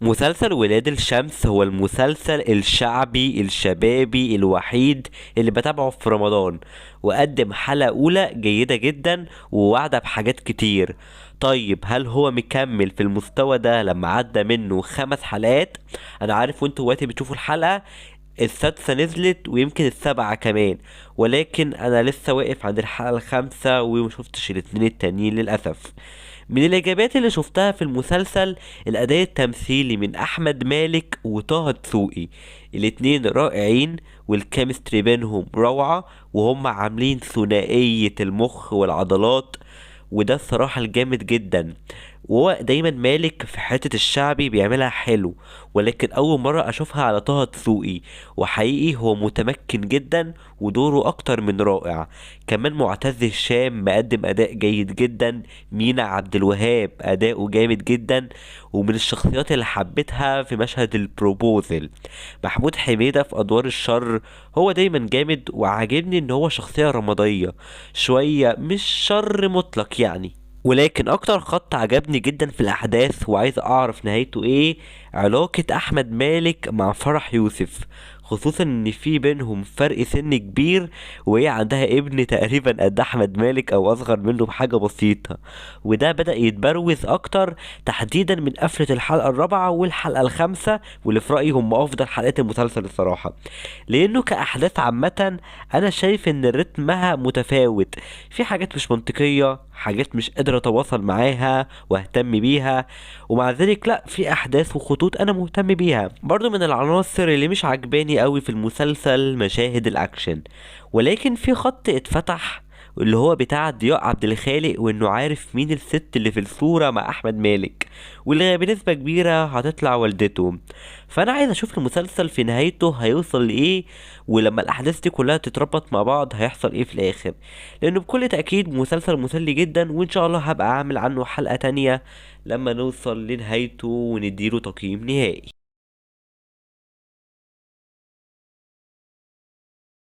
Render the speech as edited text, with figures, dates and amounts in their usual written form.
مسلسل ولاد الشمس هو المسلسل الشعبي الشبابي الوحيد اللي بتابعه في رمضان، وقدم حلقة أولى جيدة جدا ووعدة بحاجات كتير. طيب هل هو مكمل في المستوى ده لما عدى منه 5 حلقات؟ أنا عارف وانتوا وقتي بتشوفوا الحلقة السادسة نزلت ويمكن السابعة كمان، ولكن أنا لسه واقف عند الحلقة الخامسة ومشوفتش الاتنين التانيين للأسف. من الإيجابيات اللي شفتها في المسلسل الأداء التمثيلي من أحمد مالك وطه دسوقي، الاتنين رائعين والكيمستري بينهم روعة، وهم عاملين ثنائية المخ والعضلات، وده الصراحة الجامد جدا. وهو دايما مالك في حتة الشعبي بيعملها حلو، ولكن أول مرة أشوفها على طه دسوقي، وحقيقي هو متمكن جدا ودوره أكتر من رائع. كمان معتز هشام مقدم أداء جيد جدا، مينا عبد الوهاب أداؤه جامد جدا، ومن الشخصيات اللي حبيتها في مشهد البروبوزل محمود حميدة في أدوار الشر. هو دايما جامد وعاجبني إن هو شخصية رمادية شوية، مش شر مطلق يعني. ولكن اكتر خط عجبني جدا في الاحداث وعايز اعرف نهايته ايه، علاقة احمد مالك مع فرح يوسف، خصوصا ان في بينهم فرق سن كبير، وهي عندها ابن تقريبا قد احمد مالك او اصغر منه بحاجة بسيطة. وده بدأ يتبروز اكتر تحديدا من قفلة الحلقة الرابعة والحلقة الخامسة، واللي في رأيي هم افضل حلقات المسلسل الصراحة، لانه كاحداث عامة انا شايف ان رتمها متفاوت، في حاجات مش منطقية، حاجات مش قادر اتواصل معاها واهتم بيها، ومع ذلك لا، في احداث وخطوط انا مهتم بيها. برضو من العناصر اللي مش عجباني قوي في المسلسل مشاهد الاكشن، ولكن في خط اتفتح اللي هو بتاع ضياء عبد الخالق، وانه عارف مين الست اللي في الصورة مع احمد مالك، واللي بنسبة كبيرة هتطلع والدته. فانا عايز اشوف المسلسل في نهايته هيوصل لايه، ولما الاحداث دي كلها تتربط مع بعض هيحصل ايه في الاخر، لانه بكل تأكيد مسلسل مسلي جدا، وان شاء الله هبقى اعمل عنه حلقة تانية لما نوصل لنهايته ونديله تقييم نهائي.